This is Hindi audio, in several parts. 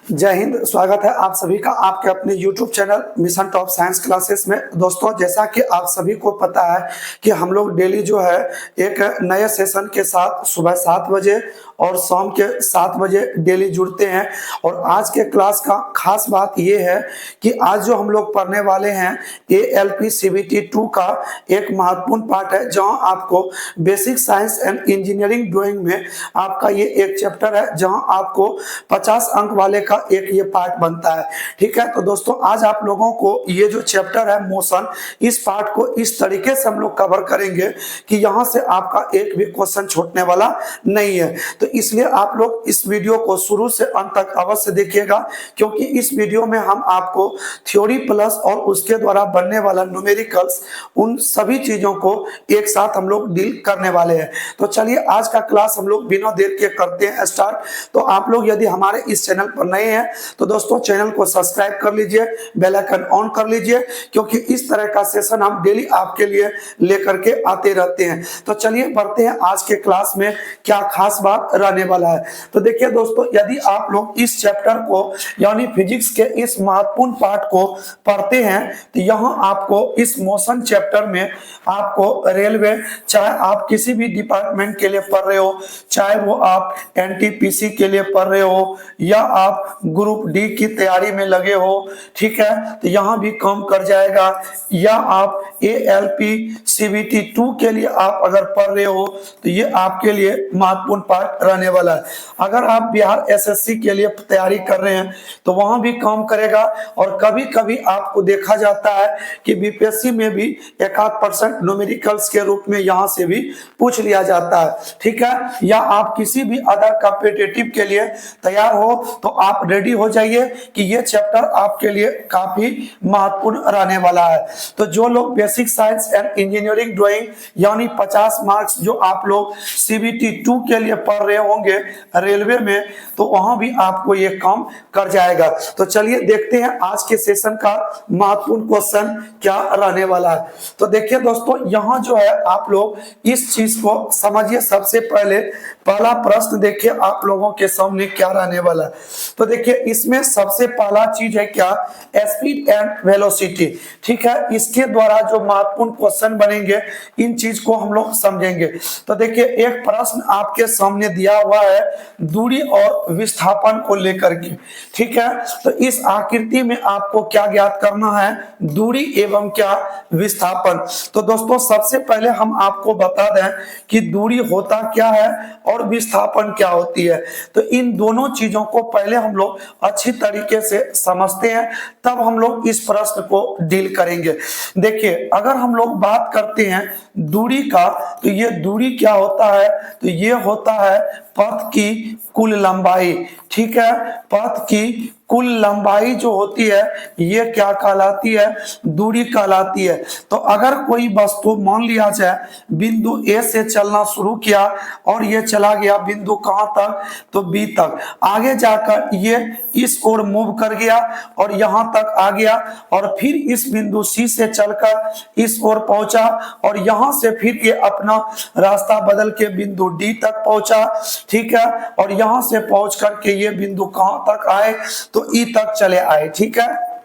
जय हिंद। स्वागत है आप सभी का आपके अपने YouTube channel mission top science classes में। दोस्तों, जैसा कि आप सभी को पता है कि हम लोग डेली जो है एक नए सेशन के साथ सुबह 7 बजे और शाम के 7 बजे डेली जुड़ते हैं। और आज के क्लास का खास बात ये है कि आज जो हम लोग पढ़ने वाले हैं ALP CBT 2 का एक महत्वपूर्ण पार्ट है, जहां आपको basic science and engineering drawing में आपका ये एक चैप्टर है, जहां आपको 50 अंक वाले का एक ये पार्ट बनता है। ठीक है, तो दोस्तों आज आप लोगों को ये जो चैप्टर है मोशन, इस पार्ट को इस तरीके से हम लोग कवर करेंगे कि यहां से आपका एक भी क्वेश्चन छूटने वाला नहीं है। तो इसलिए आप लोग इस वीडियो को शुरू से अंत तक अवश्य देखिएगा, क्योंकि इस वीडियो में हम आपको थ्योरी प्लस और उसके द्वारा बनने वाला न्यूमेरिकल्स, उन सभी चीजों को एक साथ हम लोग डील करने वाले हैं। तो चलिए आज का क्लास हम लोग बिना देर के करते हैं स्टार्ट। तो आप लोग यदि हमारे इस चैनल पर नए हैं तो दोस्तों चैनल को सब्सक्राइब कर लीजिए, बेल आइकन ऑन कर लीजिए, क्योंकि इस तरह का सेशन हम डेली आपके लिए लेकर के आते रहते हैं। तो चलिए बढ़ते हैं आज के क्लास में, क्या खास बात रहने वाला है। तो देखिए दोस्तों, यदि आप लोग इस चैप्टर को यानी फिजिक्स के इस महत्वपूर्ण पार्ट को पढ़ते हैं तो यहाँ आपको इस मोशन चैप्टर में आपको रेलवे, चाहे आप किसी भी डिपार्टमेंट के लिए पढ़ रहे हो, चाहे वो आप NTPC के लिए पढ़ रहे हो या आप ग्रुप डी की तैयारी में लगे हो, ठीक है, तो यहाँ भी कम कर जाएगा। या आप ALP CBT 2 के लिए आप अगर पढ़ रहे हो तो ये आपके लिए महत्वपूर्ण पार्ट रहने वाला है। अगर आप बिहार SSC के लिए तैयारी कर रहे हैं तो वहां भी काम करेगा। और कभी कभी आपको देखा जाता है कि BPSC में भी 1% न्यूमेरिकल्स के रूप में यहाँ से भी पूछ लिया जाता है, ठीक है। या आप किसी भी अदर कॉम्पिटिटिव के लिए तैयार हो तो आप रेडी हो जाइए कि ये चैप्टर आपके लिए काफी महत्वपूर्ण रहने वाला है। तो जो लोग basic science and engineering drawing यानी 50 मार्क्स जो आप लोग CBT 2 के लिए पढ़ रहे होंगे रेलवे में, तो वहां भी आपको ये काम कर जाएगा। तो चलिए देखते हैं आज के सेशन का महत्वपूर्ण क्वेश्चन क्या रहने वाला है। तो देखिए दोस्तों, यहाँ जो है आप लोग इस चीज को समझिए। सबसे पहले पहला प्रश्न देखिए आप लोगों के सामने क्या रहने वाला है। तो देखिए इसमें सबसे पहला चीज है क्या, स्पीड एंड वेलोसिटी, ठीक है। इसके द्वारा जो महत्वपूर्ण क्वेश्चन बनेंगे इन चीज को हम लोग समझेंगे। तो देखिए एक प्रश्न आपके सामने दिया हुआ है दूरी और विस्थापन को लेकर के, ठीक है। तो इस आकृति में आपको क्या ज्ञात करना है, दूरी एवं क्या विस्थापन। तो दोस्तों सबसे पहले हम आपको बता दें कि दूरी होता क्या है और विस्थापन क्या होती है। तो इन दोनों चीजों को पहले हम लोग अच्छी तरीके से समझते हैं, तब हम लोग इस प्रश्न को डील करेंगे। देखिए अगर हम लोग बात करते हैं दूरी का, तो ये दूरी क्या होता है, तो ये होता है पथ की कुल लंबाई, ठीक है। पथ की कुल लंबाई जो होती है ये क्या कहलाती है, दूरी कहलाती है। तो अगर कोई वस्तु मान लिया जाए बिंदु A से चलना शुरू किया और ये चला गया बिंदु कहां तक, तो B तक, आगे जाकर ये इस ओर मूव कर गया और यहां तक आ गया और फिर इस बिंदु C से चलकर इस ओर पहुंचा और यहां से फिर ये अपना रास्ता बदल के बिंदु D तक पहुंचा, ठीक है। और यहां से पहुंच करके ये बिंदु कहां तक आए, तो E तक चले आए, ठीक है।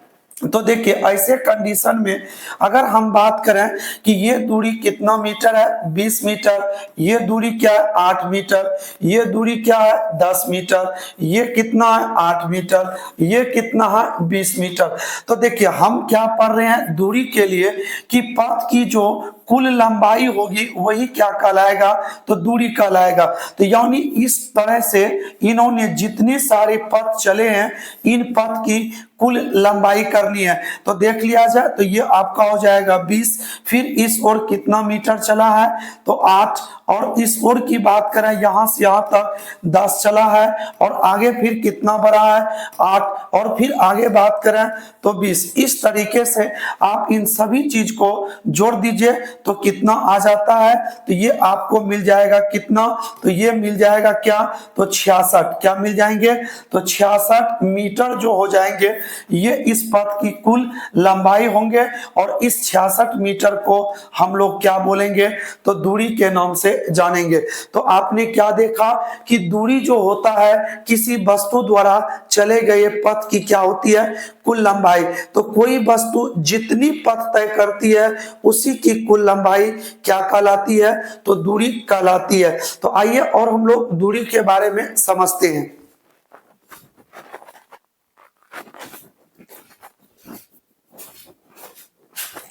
तो देखिए ऐसे कंडीशन में अगर हम बात करें कि ये दूरी कितना मीटर है, 20 मीटर, ये दूरी क्या है 8 मीटर, ये दूरी क्या है 10 मीटर, ये कितना है 8 मीटर, ये कितना है 20 मीटर। तो देखिए हम क्या पढ़ रहे हैं दूरी के लिए कि पथ की जो कुल लंबाई होगी वही क्या कहलाएगा, तो दूरी कहलाएगा। तो यानी इस तरह से इन्होंने जितने सारे पथ चले हैं इन पथ की कुल लंबाई करनी है। तो देख लिया जाए तो ये आपका हो जाएगा 20, फिर इस ओर कितना मीटर चला है, तो 8, और इस ओर की बात करें यहां से यहां तक 10 चला है और आगे फिर कितना बढ़ा है 8, और फिर आगे बात करें तो 20। इस तरीके से आप इन सभी चीज को जोड़ दीजिए तो कितना आ जाता है, तो ये आपको मिल जाएगा कितना, तो ये मिल जाएगा क्या, तो 66, क्या मिल जाएंगे, तो 66 मीटर जो हो जाएंगे ये इस पथ की कुल लंबाई होंगे। और इस 66 मीटर को हम लोग क्या बोलेंगे, तो दूरी के नाम से जानेंगे। तो आपने क्या देखा कि दूरी जो होता है किसी वस्तु द्वारा चले गए पथ की क्या होती है, कुल लंबाई। तो कोई वस्तु जितनी पथ तय करती है उसी की कुल लंबाई क्या कहलाती है, तो दूरी कहलाती है। तो आइए और हम लोग दूरी के बारे में समझते हैं।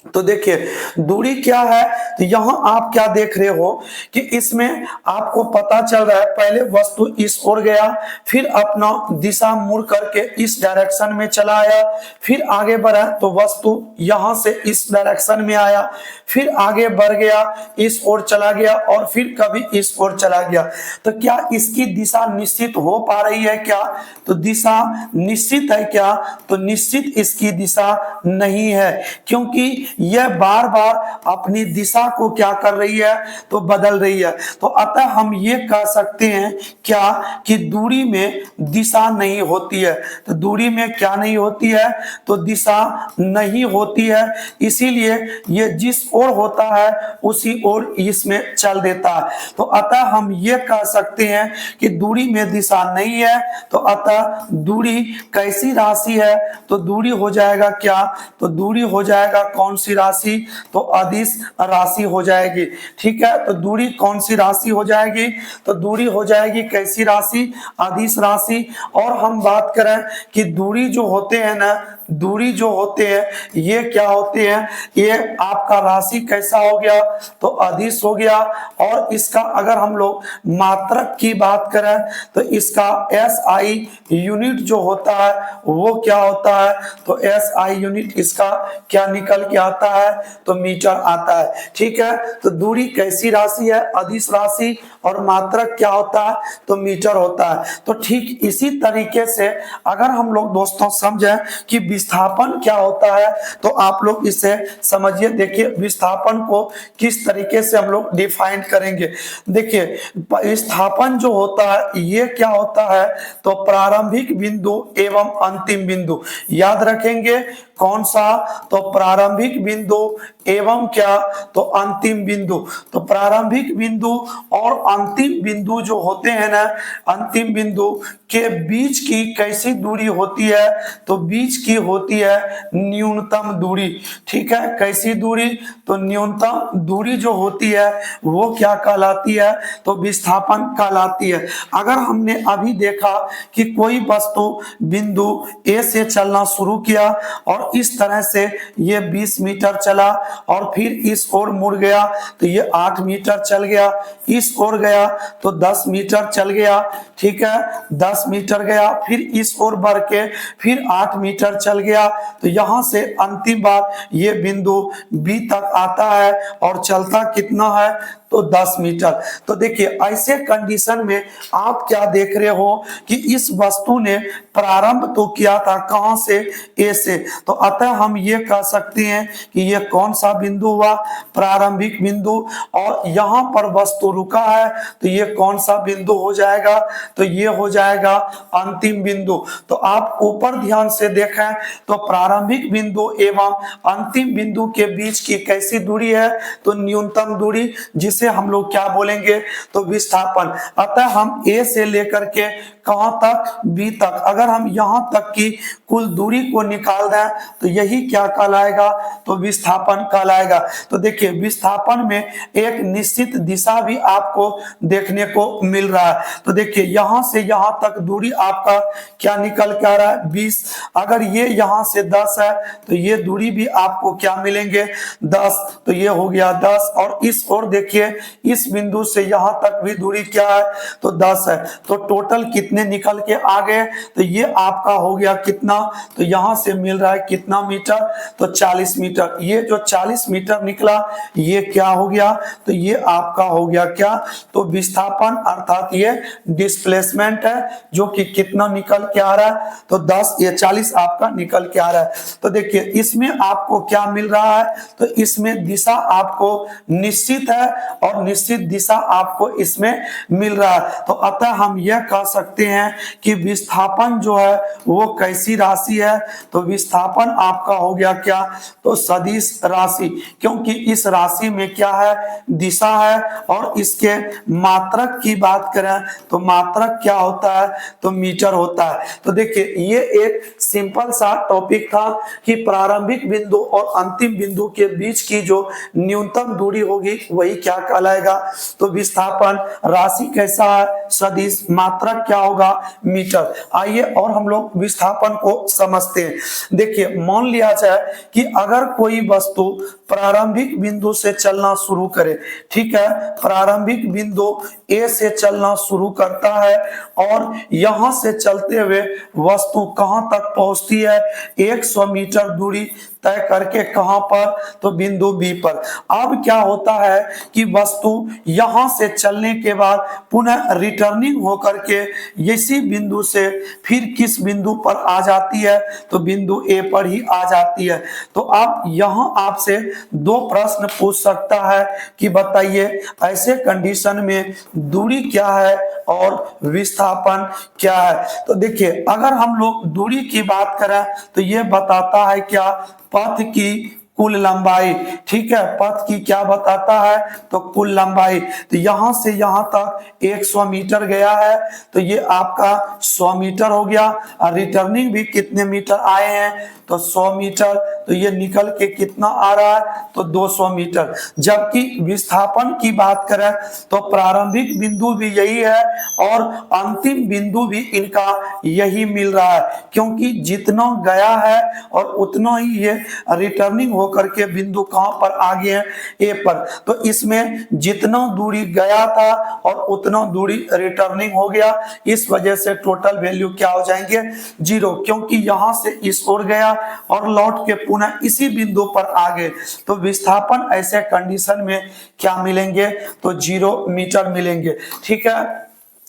तो देखिए दूरी क्या है, तो यहां आप क्या देख रहे हो कि इसमें आपको पता चल रहा है पहले वस्तु इस ओर गया, फिर अपना दिशा मुड़ करके इस डायरेक्शन में चला आया, फिर आगे बढ़ा तो वस्तु यहां से इस डायरेक्शन में आया, फिर आगे बढ़ गया, इस ओर चला गया और फिर कभी इस ओर चला गया। तो क्या इसकी दिशा निश्चित हो पा रही है क्या, तो दिशा निश्चित है क्या, तो निश्चित इसकी दिशा नहीं है, क्योंकि यह बार बार अपनी दिशा को क्या कर रही है, तो बदल रही है। तो अतः हम ये कह सकते हैं क्या, कि दूरी में दिशा नहीं होती है। तो दूरी में क्या नहीं होती है, तो दिशा नहीं होती है, इसीलिए ये जिस ओर होता है उसी ओर इसमें चल देता है। तो अतः हम ये कह सकते हैं कि दूरी में दिशा नहीं है। तो अतः दूरी कैसी राशि है, तो दूरी हो जाएगा क्या, तो दूरी हो जाएगा कौन सी राशि, तो अदिश राशि हो जाएगी। ठीक है, तो दूरी कौन सी राशि हो जाएगी, तो दूरी हो जाएगी कैसी राशि, अदिश राशि। और हम बात करें कि दूरी जो होते हैं ना, दूरी जो होते हैं ये क्या होते हैं, ये आपका राशि कैसा हो गया, तो अदिश हो गया। और इसका अगर हम लोग मात्रक की बात करें तो इसका SI यूनिट जो होता है वो क्या होता है, तो SI यूनिट इसका क्या निकल के आता है, तो मीटर आता है। ठीक है, तो दूरी कैसी राशि है, अदिश राशि, और मात्रक क्या होता है, तो मीटर होता है। तो ठीक इसी तरीके से अगर हम लोग दोस्तों समझें कि विस्थापन क्या होता है, तो आप लोग इसे समझिए। देखिए विस्थापन को किस तरीके से हम लोग डिफाइन करेंगे। देखिए विस्थापन जो होता है ये क्या होता है, तो प्रारंभिक बिंदु एवं अंतिम बिंदु। याद रखेंगे कौन सा, तो प्रारंभिक बिंदु एवं क्या, तो अंतिम बिंदु। तो प्रारंभिक बिंदु और अंतिम बिंदु जो होते हैं ना, अंतिम बिंदु के बीच की कैसी दूरी होती है, तो बीच की होती है न्यूनतम दूरी। ठीक है, कैसी दूरी, तो न्यूनतम दूरी जो होती है वो क्या कहलाती है, तो विस्थापन कहलाती है। अगर हमने अभी देखा कि कोई वस्तु बिंदु ए से चलना शुरू किया और इस तरह से ये 20 मीटर चला और फिर इस ओर मुड़ गया तो ये 8 मीटर चल गया, इस ओर गया तो 10 मीटर चल गया। ठीक है, 10 मीटर गया, फिर इस ओर बढ़ के फिर 8 मीटर चल गया। तो यहां से अंतिम बार ये बिंदु बी तक आता है और चलता कितना है, तो 10 मीटर। तो देखिए ऐसे कंडीशन में आप क्या देख रहे हो कि इस वस्तु ने प्रारंभ तो किया था कहां से, ए से। तो अतः हम ये कह सकते हैं कि ये कौन सा बिंदु हुआ, प्रारंभिक बिंदु। और यहां पर वस्तु रुका है तो ये कौन सा बिंदु हो जाएगा, तो ये हो जाएगा अंतिम बिंदु। तो आप ऊपर ध्यान से देखें तो प्रारंभिक बिंदु एवं अंतिम बिंदु के बीच की कैसी दूरी है, तो न्यूनतम दूरी, जिसे हम लोग क्या बोलेंगे, तो विस्थापन। अतः हम ए से लेकर के कहां तक, बी तक, अगर हम यहां तक की कुल दूरी को निकाल दें तो यही क्या कहलाएगा, तो विस्थापन कहलाएगा। तो देखिए विस्थापन में एक निश्चित दिशा भी आपको देखने को मिल रहा है। तो देखिए यहां से यहां तक दूरी आपका क्या निकल के आ रहा है, 20। अगर ये यहां से 10 है तो ये दूरी भी आपको क्या मिलेंगे, 10। तो ये हो गया 10। और इस ओर देखिए इस बिंदु से यहां तक भी दूरी क्या है, तो 10 है। तो टोटल कितना कितने निकल के आ गए, तो ये आपका हो गया कितना, तो यहां से मिल रहा है कितना मीटर, तो 40 मीटर। ये जो 40 मीटर निकला ये क्या हो गया, तो ये आपका हो गया क्या, तो विस्थापन अर्थात ये डिस्प्लेसमेंट है, जो कि कितना निकल के आ रहा है, तो 10, ये 40 आपका निकल के आ रहा है। तो देखिए इसमें आपको क्या मिल रहा है, तो इसमें दिशा आपको निश्चित है और निश्चित दिशा आपको इसमें मिल रहा है। तो अतः हम यह कह सकते हैं कि विस्थापन जो है वो कैसी राशि है, तो विस्थापन आपका हो गया क्या, तो सदिश राशि, क्योंकि इस राशि में क्या है, दिशा है, और इसके मात्रक की बात करें तो मात्रक क्या होता है, तो मीटर होता है। तो देखिए ये एक सिंपल सा टॉपिक था कि प्रारंभिक बिंदु और अंतिम बिंदु के बीच की जो न्यूनतम दूरी होगी वही क्या कहलाएगा, तो विस्थापन। राशि कैसा है, सदिश, मात्रक क्या होगा, मीटर। आइए और हम लोग विस्थापन को समझते हैं। देखिए मान लिया जाए कि अगर कोई वस्तु प्रारंभिक बिंदु से चलना शुरू करे, ठीक है, प्रारंभिक बिंदु ए से चलना शुरू करता है और यहां से चलते हुए वस्तु कहां तक पहुंचती है, 100 मीटर दूरी तय करके, कहां पर, तो बिंदु बी पर। अब क्या होता है कि वस्तु यहां से चलने के बाद पुनः रिटर्निंग होकर के इसी बिंदु से फिर किस बिंदु पर आ जाती है, तो बिंदु ए पर ही आ जाती है। तो आप यहां आपसे दो प्रश्न पूछ सकता है कि बताइए ऐसे कंडीशन में दूरी क्या है और विस्थापन क्या है। तो देखिए अगर हम लोग दूरी की बात करें तो यह बताता है क्या, पथ की कुल लंबाई, ठीक है, पथ की क्या बताता है, तो कुल लंबाई। तो यहां से यहां तक 100 मीटर गया है, तो ये आपका 100 मीटर हो गया, और रिटर्निंग भी कितने मीटर आए हैं, तो 100 मीटर। तो ये निकल के कितना आ रहा है, तो 200 मीटर। जबकि विस्थापन की बात करें तो प्रारंभिक बिंदु भी यही है और अंतिम बिंदु भी इनका यही मिल रहा है, क्योंकि जितना गया है और उतना ही ये रिटर्निंग होकर के बिंदु कहां पर आ गए हैं, ए पर। तो इसमें जितना दूरी गया था और उतना दूरी रिटर्निंग हो गया, इस वजह से टोटल वैल्यू क्या हो जाएंगे, 0, क्योंकि यहां से इस ओर गया और लौट के पुनः इसी बिंदु पर आ गए। तो विस्थापन ऐसे कंडीशन में क्या मिलेंगे, तो 0 मीटर मिलेंगे, ठीक है।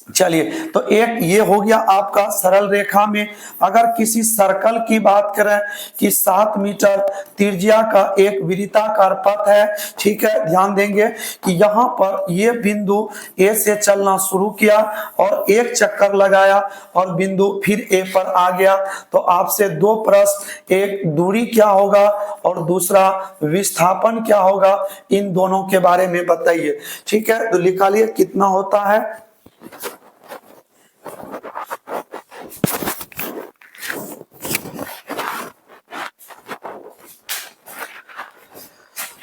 चलिए तो एक ये हो गया आपका सरल रेखा में। अगर किसी सर्कल की बात करें कि 7 मीटर त्रिज्या का एक वृत्ताकार पथ है, ठीक है, ध्यान देंगे कि यहाँ पर ये बिंदु ए से चलना शुरू किया और एक चक्कर लगाया और बिंदु फिर ए पर आ गया। तो आपसे दो प्रश्न, एक दूरी क्या होगा और दूसरा विस्थापन क्या होगा, इन दोनों के बारे में बताइए, ठीक है। तो लिखा लिए कितना होता है,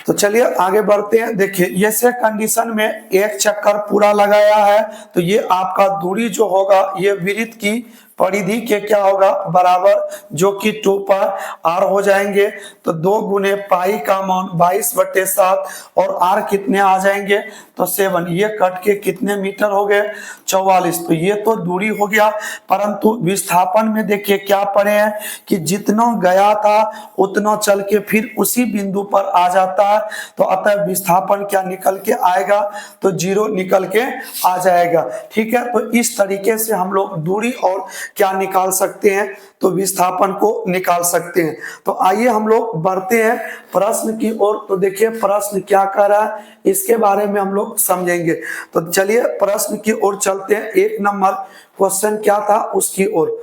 तो चलिए आगे बढ़ते हैं। देखिए ऐसे कंडीशन में एक चक्कर पूरा लगाया है, तो ये आपका दूरी जो होगा ये वृत्त की परिधि के क्या होगा, बराबर, जो कि 2 पर आर हो जाएंगे। तो 2 गुने पाई का मान 22/7 और आर कितने आ जाएंगे, तो 7। ये कट के कितने मीटर हो गए, 44। तो ये तो दूरी हो गया, परंतु विस्थापन में देखिए क्या पढ़े हैं कि जितना गया था उतना चल के फिर उसी बिंदु पर आ जाता है। तो अतः विस्थापन क्या निकल के आएगा, तो 0 निकल के आ जाएगा, ठीक है। तो इस तरीके से हम लोग दूरी और क्या निकाल सकते हैं, तो विस्थापन को निकाल सकते हैं। तो आइए हम लोग बढ़ते हैं प्रश्न की ओर। तो देखिए प्रश्न क्या कह रहा है इसके बारे में हम लोग समझेंगे। तो चलिए प्रश्न की ओर चलते हैं। 1 नंबर क्वेश्चन क्या था उसकी ओर,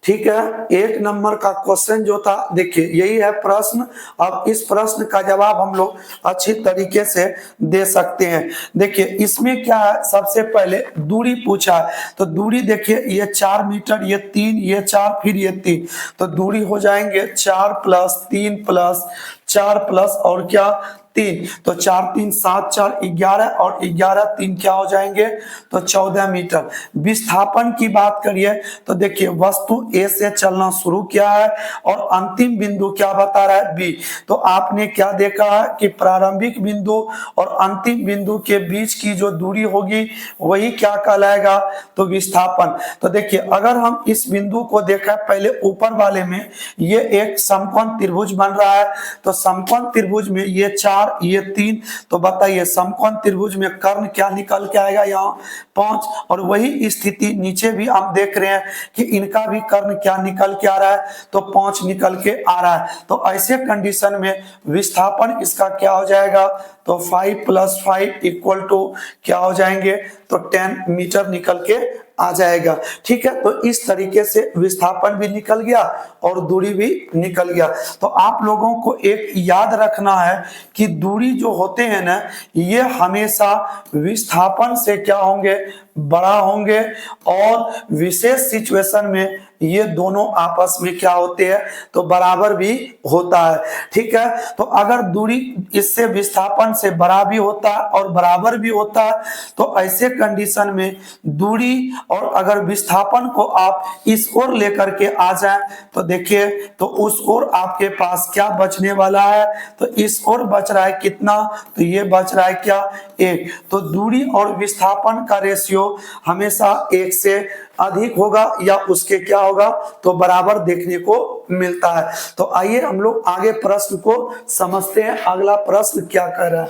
ठीक है। 1 नंबर का क्वेश्चन जो था, देखिए यही है प्रश्न। अब इस प्रश्न का जवाब हम लोग अच्छी तरीके से दे सकते हैं। देखिए इसमें क्या है, सबसे पहले दूरी पूछा है। तो दूरी देखिए ये 4 मीटर, ये 3, ये 4, फिर ये 3। तो दूरी हो जाएंगे 4 + 3 + 4 + और क्या 3, तो 4 3 7 4 11 और 11 3 क्या हो जाएंगे, तो 14 मीटर। विस्थापन की बात करिए तो देखिए वस्तु ए से चलना शुरू किया है और अंतिम बिंदु क्या बता रहा है, बी। तो आपने क्या देखा है कि प्रारंभिक बिंदु और अंतिम बिंदु के बीच की जो दूरी होगी वही क्या कहलाएगा, तो विस्थापन। तो देखिए अगर हम इस बिंदु को देखा पहले ऊपर वाले में, ये एक समकोण त्रिभुज बन रहा है, तो समकोण त्रिभुज में ये 4 ये 3, तो बताइए समकोण त्रिभुज में कर्ण क्या निकल के आएगा, यहाँ 5। और वही स्थिति नीचे भी हम देख रहे हैं कि इनका भी कर्ण क्या निकल के आ रहा है, तो 5 निकल के आ रहा है। तो ऐसे कंडीशन में विस्थापन इसका क्या हो जाएगा, तो 5 + 5 = क्या हो जाएंगे, तो 10 मीटर निकल के आ जाएगा। ठीक है, तो इस तरीके से विस्थापन भी निकल गया और दूरी भी निकल गया। तो आप लोगों को एक याद रखना है कि दूरी जो होते हैं ना, ये हमेशा विस्थापन से क्या होंगे, बड़ा होंगे, और विशेष सिचुएशन में ये दोनों आपस में क्या होते हैं, तो बराबर भी होता है। ठीक है, तो अगर दूरी इससे विस्थापन से बड़ा भी होता है और बराबर भी होता है, तो ऐसे कंडीशन में दूरी और अगर विस्थापन को आप इस ओर लेकर के आ जाएं, तो देखिए तो उस ओर आपके पास क्या बचने वाला है, तो इस ओर बच रहा है कितना, तो ये बच रहा है क्या, 1। तो दूरी और विस्थापन का रेशियो हमेशा 1 से अधिक होगा या उसके क्या होगा, तो बराबर देखने को मिलता है। तो आइए हम लोग आगे प्रश्न को समझते हैं। अगला प्रश्न क्या कह रहा है,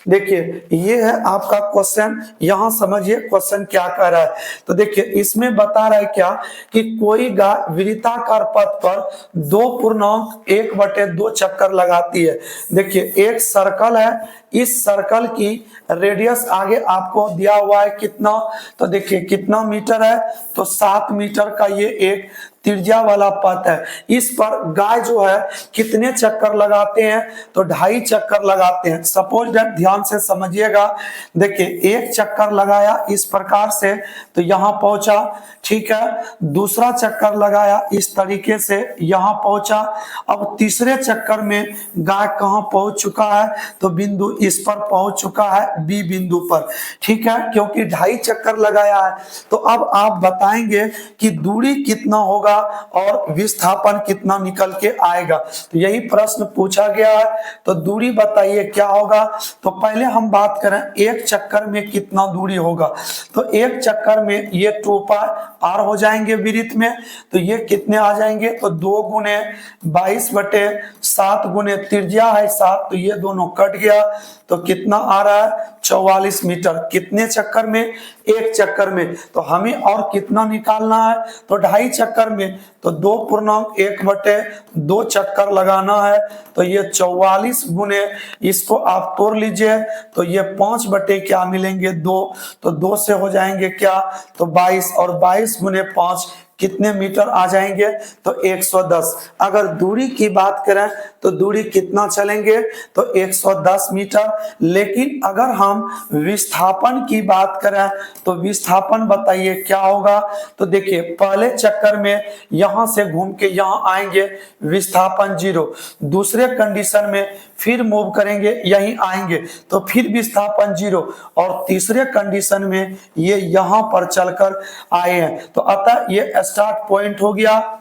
देखिए ये है आपका क्वेश्चन, यहां समझिए क्वेश्चन क्या कह रहा है। तो देखिए इसमें बता रहा है क्या कि कोई गाय वृत्ताकार पथ पर 2.1/2 चक्कर लगाती है। देखिए एक सर्कल है, इस सर्कल की रेडियस आगे आपको दिया हुआ है कितना, तो देखिए कितना मीटर है, तो 7 मीटर का ये एक त्रिज्या वाला पथ है। इस पर गाय जो है कितने चक्कर लगाते हैं, तो 2.5 चक्कर लगाते हैं। सपोज दैट, ध्यान से समझिएगा, देखिए एक चक्कर लगाया इस प्रकार से, तो यहां पहुंचा, ठीक है, दूसरा चक्कर लगाया इस तरीके से यहां पहुंचा। अब तीसरे चक्कर में गाय कहां पहुंच चुका है, तो बिंदु इस पर पहुंच चुका है, बी बिंदु पर। ठीक है, क्योंकि 2.5 चक्कर लगाया है। तो अब आप बताएंगे कि दूरी कितना होगा और विस्थापन कितना निकल के आएगा। तो यही प्रश्न पूछा गया है। तो दूरी बताइए क्या होगा। तो पहले हम बात करें एक चक्कर में कितना दूरी होगा, तो एक चक्कर में ये 2πr हो जाएंगे वृत्त में, तो ये कितने आ जाएंगे, तो 2 × 22/7 गुने त्रिज्या है 7, तो ये दोनों कट गया, तो कितना आ रहा है, 44 मीटर। कितने चक्कर में, एक चक्कर में। तो हमें और कितना निकालना है, तो 2.5 चक्कर में, तो 2.1/2 चक्कर लगाना है, तो ये 44 गुने, इसको आप तोड़ लीजिए, तो ये 5 बटे क्या मिलेंगे, 2, तो 2 से हो जाएंगे क्या, तो 22, और 22 गुने 5 कितने मीटर आ जाएंगे, तो 110। अगर दूरी की बात करें तो दूरी कितना चलेंगे, तो 110 मीटर। लेकिन अगर हम विस्थापन की बात करें तो विस्थापन बताइए क्या होगा। तो देखिए पहले चक्कर में यहां से घूम के यहां आएंगे, विस्थापन 0। दूसरे कंडीशन में फिर मूव करेंगे, यहीं आएंगे, तो फिर विस्थापन 0। और तीसरे कंडीशन में ये यहां पर चलकर आए हैं, तो अतः ये स्टार्ट पॉइंट हो गया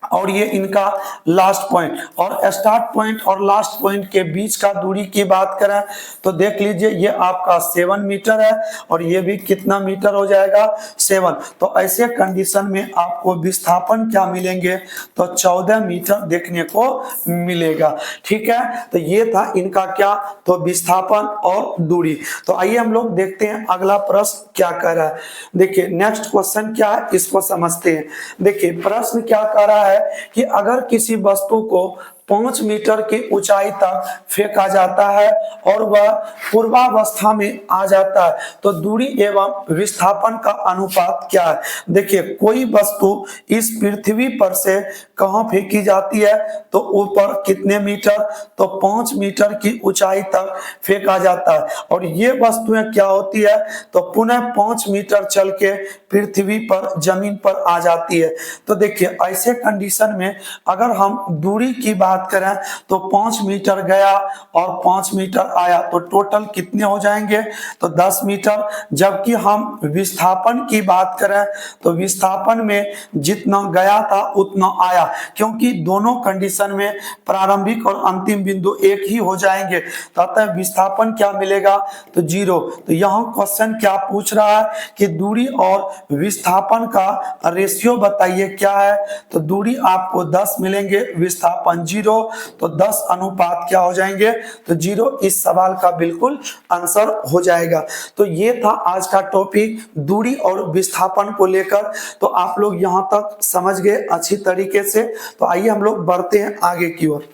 और ये इनका लास्ट पॉइंट। और स्टार्ट पॉइंट और लास्ट पॉइंट के बीच का दूरी की बात करें तो देख लीजिए ये आपका 7 मीटर है और ये भी कितना मीटर हो जाएगा, 7। तो ऐसे कंडीशन में आपको विस्थापन क्या मिलेंगे, तो 14 मीटर देखने को मिलेगा। ठीक है, तो ये था इनका क्या, तो विस्थापन और दूरी। तो आइए हम लोग देखते हैं अगला प्रश्न क्या कह रहा है। देखिए नेक्स्ट क्वेश्चन क्या है, इसको समझते हैं। देखिए प्रश्न क्या कह रहा है कि अगर किसी वस्तु को 5 मीटर की ऊंचाई तक फेंका जाता है और वह पूर्वावस्था में आ जाता है, तो दूरी एवं विस्थापन का अनुपात क्या है। देखिए कोई वस्तु इस पृथ्वी पर से कहां फेंकी जाती है, तो ऊपर कितने मीटर, तो 5 मीटर की ऊंचाई तक फेंका जाता है। और ये वस्तुएं क्या होती है, तो पुनः 5 मीटर चल के पृथ्वी पर, जमीन पर आ जाती है। तो देखिए ऐसे कंडीशन में अगर हम दूरी की बात बात करें तो 5 मीटर गया और 5 मीटर आया, तो टोटल कितने हो जाएंगे, तो 10 मीटर। जबकि हम विस्थापन की बात करें तो विस्थापन में जितना गया था उतना आया, क्योंकि दोनों कंडीशन में प्रारंभिक और अंतिम बिंदु एक ही हो जाएंगे, तो अतः विस्थापन क्या मिलेगा, तो 0। तो यहाँ क्वेश्चन क्या पूछ रहा है कि दूरी और विस्थापन का रेशियो बताइए क्या है, तो दूरी आपको 10 मिलेंगे, विस्थापन 0, तो 10 अनुपात क्या हो जाएंगे, तो 0। इस सवाल का बिल्कुल आंसर हो जाएगा। तो ये था आज का टॉपिक दूरी और विस्थापन को लेकर। तो आप लोग यहां तक समझ गए अच्छी तरीके से। तो आइए हम लोग बढ़ते हैं आगे की ओर।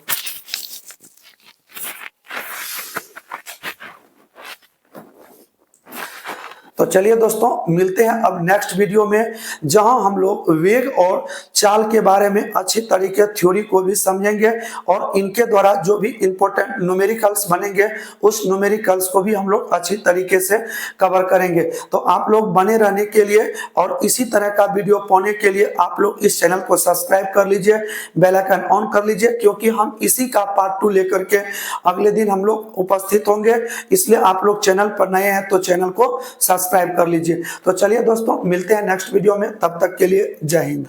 तो चलिए दोस्तों, मिलते हैं अब नेक्स्ट वीडियो में, जहां हम लोग वेग और चाल के बारे में अच्छी तरीके थ्योरी को भी समझेंगे और इनके द्वारा जो भी इंपॉर्टेंट न्यूमेरिकल्स बनेंगे उस न्यूमेरिकल्स को भी हम लोग अच्छी तरीके से कवर करेंगे। तो आप लोग बने रहने के लिए और इसी तरह का वीडियो पाने के लिए आप लोग इस चैनल को सब्सक्राइब कर लीजिए, बेल आइकन ऑन कर लीजिए, क्योंकि हम इसी का पार्ट 2 लेकर के अगले दिन हम लोग उपस्थित होंगे। इसलिए आप लोग चैनल पर नए हैं तो चैनल को सब्सक्राइब कर लीजिए। तो चलिए दोस्तों, मिलते हैं नेक्स्ट वीडियो में, तब तक के लिए जय हिंद।